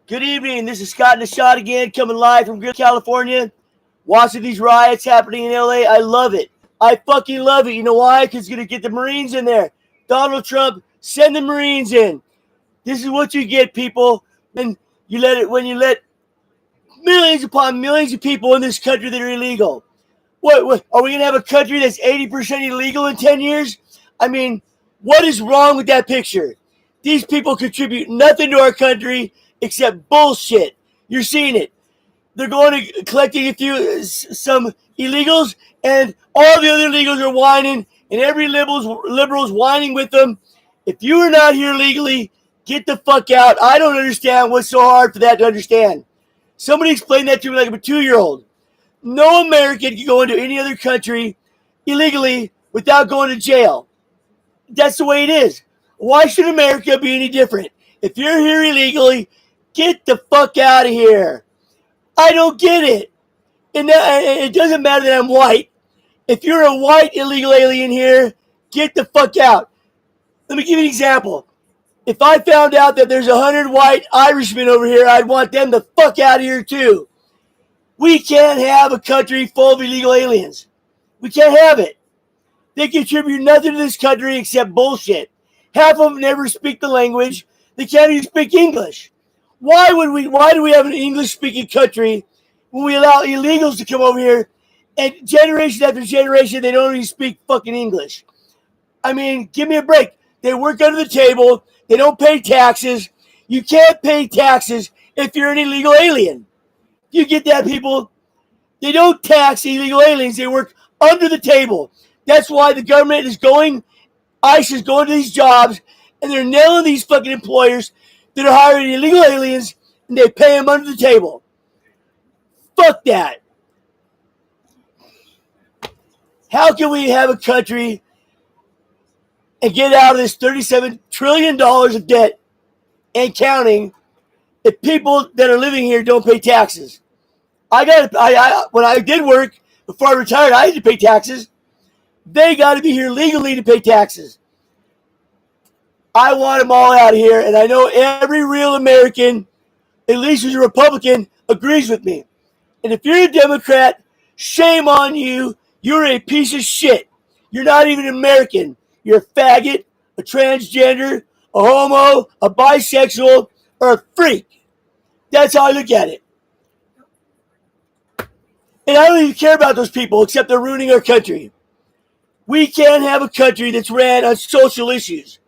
Good evening. This is Scott Nishad again, coming live from California. Watching these riots happening in LA. I love it. I fucking love it. You know why? Because it's going to get the Marines in there. Donald Trump, send the Marines in. This is what you get, people. When you let millions upon millions of people in this country that are illegal. What are we going to have a country that's 80% illegal in 10 years? I mean, what is wrong with that picture? These people contribute nothing to our country except bullshit. You're seeing it. They're going to collecting some illegals, and all the other illegals are whining, and every liberal's whining with them. If you are not here legally, get the fuck out. I don't understand what's so hard for that to understand. Somebody explain that to me like I'm a 2-year-old. No American can go into any other country illegally without going to jail. That's the way it is. Why should America be any different? If you're here illegally, get the fuck out of here. I don't get it. And it doesn't matter that I'm white. If you're a white illegal alien here, get the fuck out. Let me give you an example. If I found out that there's 100 white Irishmen over here, I'd want them the fuck out of here too. We can't have a country full of illegal aliens. We can't have it. They contribute nothing to this country except bullshit. Half of them never speak the language. They can't even speak English. Why do we have an English-speaking country when we allow illegals to come over here and generation after generation they don't even speak fucking English? I mean, give me a break. They work under the table. They don't pay taxes. You can't pay taxes if you're an illegal alien. You get that, people? They don't tax illegal aliens. They work under the table. That's why the government ICE is going to these jobs, and they're nailing these fucking employers that are hiring illegal aliens, and they pay them under the table. Fuck that. How can we have a country and get out of this $37 trillion of debt and counting if people that are living here don't pay taxes? When I did work before I retired, I had to pay taxes. They got to be here legally to pay taxes. I want them all out of here, and I know every real American, at least who's a Republican, agrees with me. And if you're a Democrat, shame on you. You're a piece of shit. You're not even American. You're a faggot, a transgender, a homo, a bisexual, or a freak. That's how I look at it. And I don't even care about those people, except they're ruining our country. We can't have a country that's ran on social issues.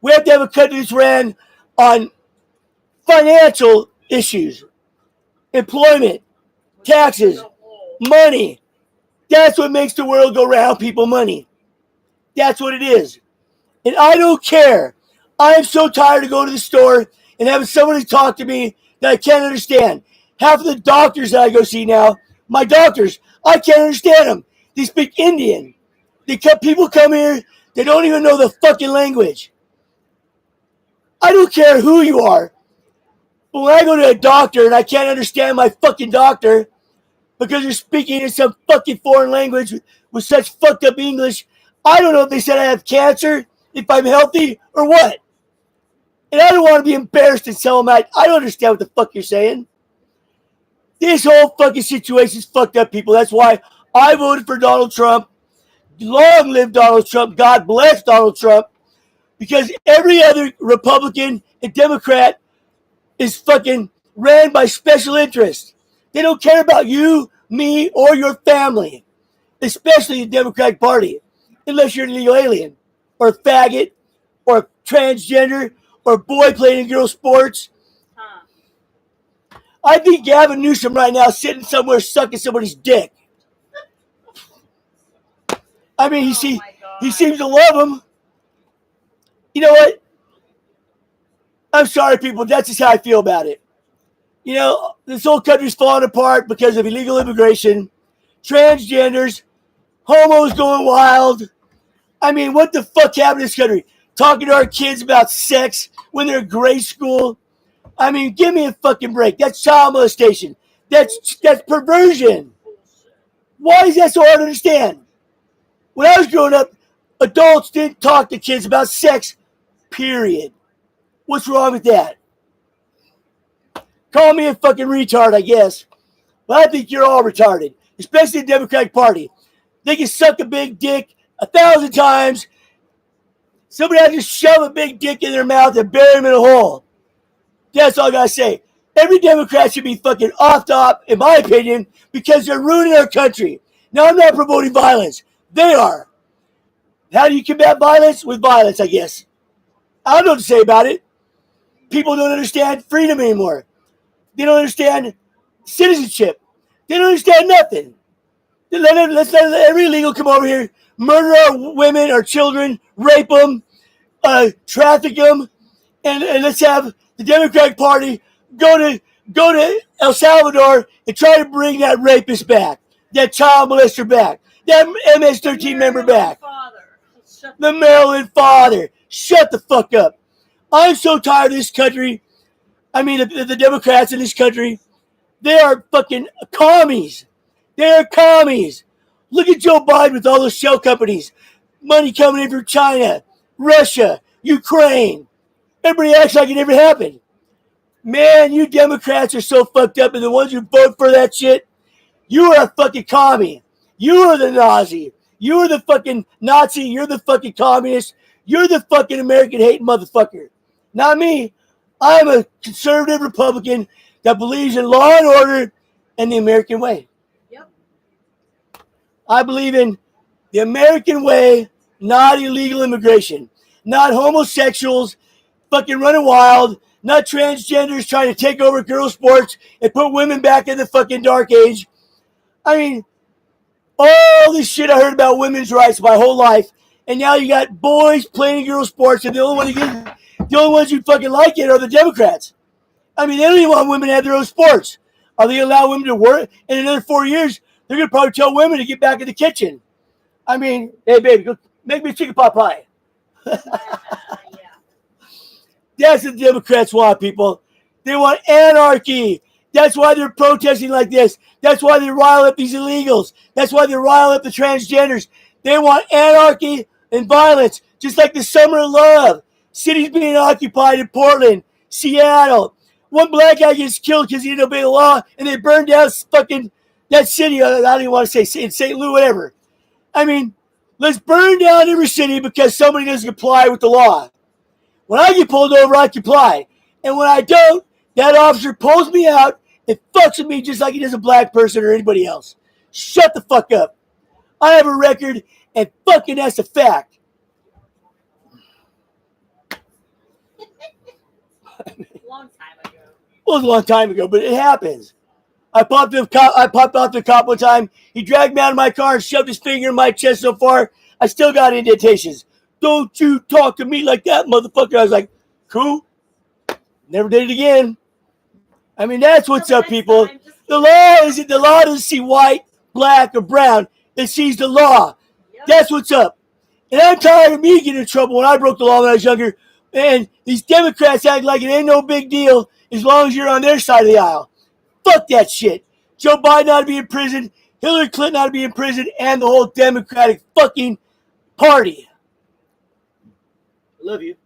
We have to have a country that's ran on financial issues, employment, taxes, money. That's what makes the world go round, people, money. That's what it is. And I don't care. I am so tired of going to the store and having somebody talk to me that I can't understand. Half of the doctors that I go see now, my doctors, I can't understand them. They speak Indian. People come here, they don't even know the fucking language. I don't care who you are. But when I go to a doctor and I can't understand my fucking doctor because they're speaking in some fucking foreign language with such fucked up English, I don't know if they said I have cancer, if I'm healthy, or what. And I don't want to be embarrassed and tell them I don't understand what the fuck you're saying. This whole fucking situation is fucked up, people. That's why I voted for Donald Trump. Long live Donald Trump. God bless Donald Trump. Because every other Republican and Democrat is fucking ran by special interests. They don't care about you, me, or your family. Especially the Democratic Party. Unless you're an illegal alien. Or a faggot. Or a transgender. Or a boy playing in girl sports. I think Gavin Newsom right now is sitting somewhere sucking somebody's dick. I mean, he seems to love him. You know what? I'm sorry, people. That's just how I feel about it. You know, this whole country's falling apart because of illegal immigration, transgenders, homos going wild. I mean, what the fuck happened to this country? Talking to our kids about sex when they're in grade school. I mean, give me a fucking break. That's child molestation. That's perversion. Why is that so hard to understand? When I was growing up, adults didn't talk to kids about sex, period. What's wrong with that? Call me a fucking retard, I guess. But I think you're all retarded, especially the Democratic Party. They can suck a big dick 1,000 times. Somebody has to shove a big dick in their mouth and bury them in a hole. That's all I gotta say. Every Democrat should be fucking off top, in my opinion, because they're ruining our country. Now, I'm not promoting violence. They are. How do you combat violence? With violence, I guess. I don't know what to say about it. People don't understand freedom anymore. They don't understand citizenship. They don't understand nothing. Let's let every illegal come over here, murder our women, our children, rape them, traffic them, and let's have the Democratic Party go to El Salvador and try to bring that rapist back, that child molester back, that MS-13 member back. The Maryland father. Shut the fuck up. I'm so tired of this country. I mean, the Democrats in this country, they are fucking commies. They are commies. Look at Joe Biden with all those shell companies. Money coming in from China, Russia, Ukraine. Everybody acts like it never happened. Man, you Democrats are so fucked up, and the ones who vote for that shit, you are a fucking commie. You are the Nazi. You are the fucking Nazi. You're the fucking communist. You're the fucking American-hating motherfucker. Not me. I'm a conservative Republican that believes in law and order and the American way. Yep. I believe in the American way, not illegal immigration, not homosexuals fucking running wild, not transgenders trying to take over girls' sports and put women back in the fucking dark age. I mean, all this shit I heard about women's rights my whole life, and now you got boys playing girls' sports, and the only ones who fucking like it are the Democrats. I mean, they don't even want women to have their own sports. Are they allow women to work? In another 4 years, they're going to probably tell women to get back in the kitchen. I mean, hey, baby, go make me a chicken pot pie. That's what the Democrats want, people. They want anarchy. That's why they're protesting like this. That's why they rile up these illegals. That's why they rile up the transgenders. They want anarchy and violence, just like the Summer of Love. Cities being occupied in Portland, Seattle. One black guy gets killed because he didn't obey the law, and they burned down fucking that city. I don't even want to say in St. Louis, whatever. I mean, let's burn down every city because somebody doesn't comply with the law. When I get pulled over, I comply. And when I don't, that officer pulls me out and fucks with me just like he does a black person or anybody else. Shut the fuck up. I have a record, and fucking that's a fact. Long time ago. Well, it was a long time ago, but it happens. I popped off the cop one time. He dragged me out of my car and shoved his finger in my chest so far, I still got indentations. Don't you talk to me like that, motherfucker. I was like, cool. Never did it again. I mean, that's what's up, people. The law doesn't see white, black, or brown. It sees the law. Yep. That's what's up. And I'm tired of me getting in trouble when I broke the law when I was younger. And these Democrats act like it ain't no big deal as long as you're on their side of the aisle. Fuck that shit. Joe Biden ought to be in prison. Hillary Clinton ought to be in prison. And the whole Democratic fucking party. I love you.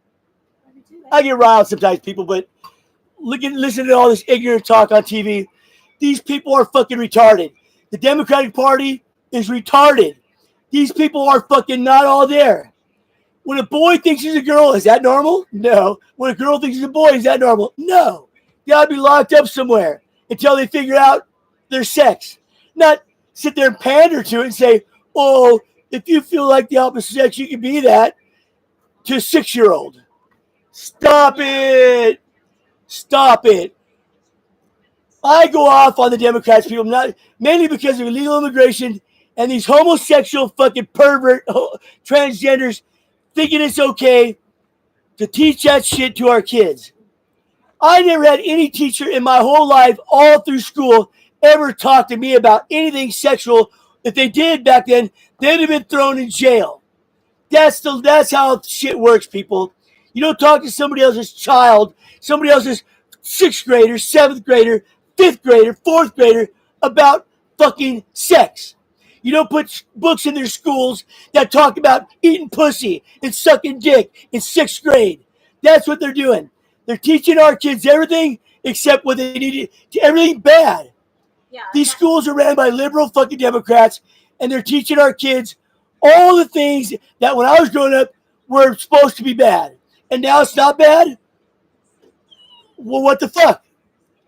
I get riled sometimes, people, but listen to all this ignorant talk on TV. These people are fucking retarded. The Democratic Party is retarded. These people are fucking not all there. When a boy thinks he's a girl, is that normal? No. When a girl thinks he's a boy, is that normal? No. They ought to be locked up somewhere until they figure out their sex. Not sit there and pander to it and say, oh, if you feel like the opposite sex, you can be that, to a 6-year-old. Stop it. Stop it. I go off on the Democrats, people, mainly because of illegal immigration and these homosexual fucking pervert transgenders thinking it's okay to teach that shit to our kids. I never had any teacher in my whole life, all through school, ever talk to me about anything sexual. If they did back then, they'd have been thrown in jail. That's how shit works, people. You don't talk to somebody else's child, somebody else's 6th grader, 7th grader, 5th grader, 4th grader about fucking sex. You don't put books in their schools that talk about eating pussy and sucking dick in 6th grade. That's what they're doing. They're teaching our kids everything except what they need. Everything bad. Yeah. These schools are ran by liberal fucking Democrats, and they're teaching our kids all the things that when I was growing up were supposed to be bad. And now it's not bad? Well, what the fuck?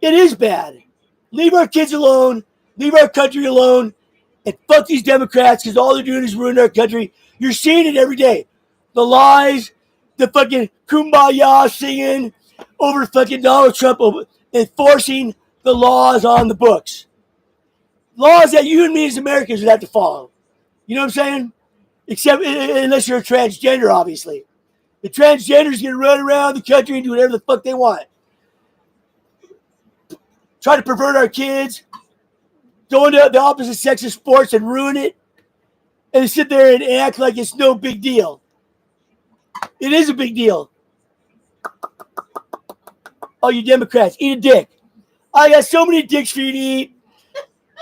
It is bad. Leave our kids alone. Leave our country alone. And fuck these Democrats because all they're doing is ruining our country. You're seeing it every day. The lies, the fucking kumbaya singing over fucking Donald Trump enforcing the laws on the books. Laws that you and me as Americans would have to follow. You know what I'm saying? Except unless you're a transgender, obviously. The transgenders can run around the country and do whatever the fuck they want. Try to pervert our kids, go into the opposite sex of sports and ruin it, and sit there and act like it's no big deal. It is a big deal. Oh, you Democrats, eat a dick. I got so many dicks for you to eat.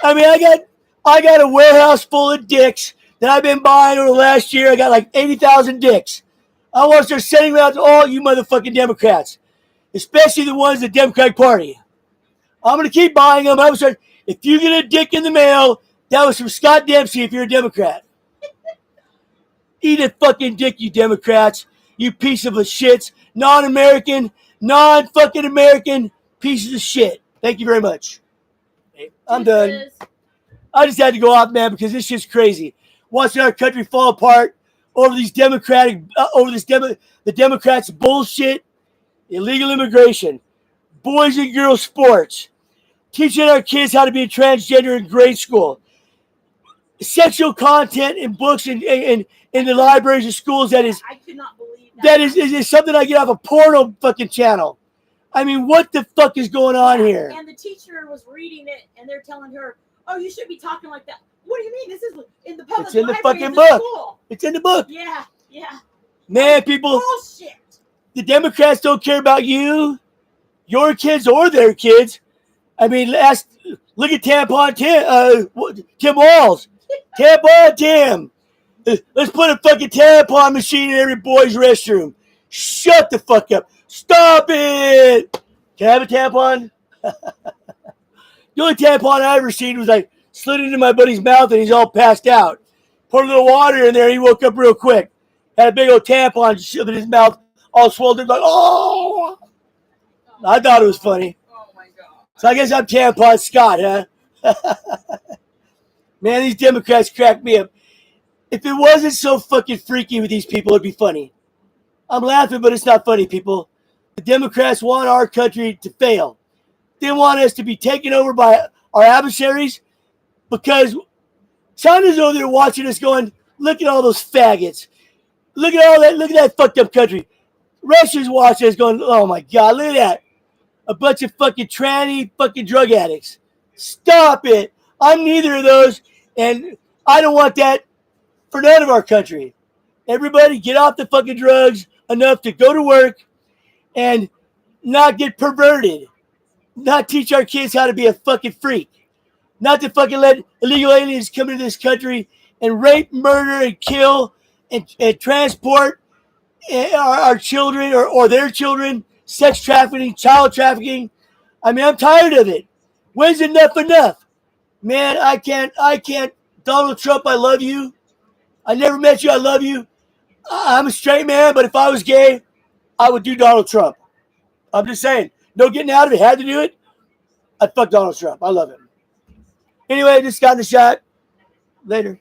I mean, I got a warehouse full of dicks that I've been buying over the last year. I got like 80,000 dicks. I want to start sending them out to all you motherfucking Democrats, especially the ones in the Democratic Party. I'm going to keep buying them. If you get a dick in the mail, that was from Scott Dempsey if you're a Democrat. Eat a fucking dick, you Democrats. You piece of a shits. Non-American, non-fucking American pieces of shit. Thank you very much. I'm done. I just had to go off, man, because this shit's crazy. Watching our country fall apart over these the Democrats' bullshit, illegal immigration, boys and girls sports, teaching our kids how to be a transgender in grade school, sexual content in books and in the libraries of schools I could not believe that is something I get off a porno fucking channel. I mean, what the fuck is going on here? And the teacher was reading it, and they're telling her, "Oh, you shouldn't be talking like that." What do you mean? This is in the public. It's in the library fucking of the book. School. It's in the book. Yeah. Man, people. Bullshit. The Democrats don't care about you, your kids, or their kids. I mean, look at Tampon Tim Walz. Tampon Tim. Let's put a fucking tampon machine in every boy's restroom. Shut the fuck up. Stop it. Can I have a tampon? The only tampon I ever seen was like slid into my buddy's mouth and he's all passed out. Poured a little water in there and he woke up real quick. Had a big old tampon shoved in his mouth, all swollen up like, oh. I thought it was funny. Oh my God. So I guess I'm Tampon Scott, huh? Man, these Democrats crack me up. If it wasn't so fucking freaky with these people, it'd be funny. I'm laughing, but it's not funny, people. The Democrats want our country to fail. They want us to be taken over by our adversaries because China's over there watching us going, look at all those faggots. Look at all that. Look at that fucked up country. Russia's watching us going, oh my God, look at that. A bunch of fucking tranny fucking drug addicts. Stop it. I'm neither of those, and I don't want that for none of our country. Everybody get off the fucking drugs enough to go to work and not get perverted. Not teach our kids how to be a fucking freak. Not to fucking let illegal aliens come into this country and rape, murder, and kill and transport our children or their children, sex trafficking, child trafficking. I mean, I'm tired of it. When's enough enough? Man, I can't. Donald Trump, I love you. I never met you. I love you. I'm a straight man, but if I was gay, I would do Donald Trump. I'm just saying. No getting out of it. Had to do it. I'd fuck Donald Trump. I love him. Anyway, just got the shot. Later.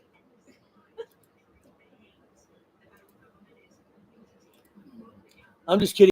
I'm just kidding.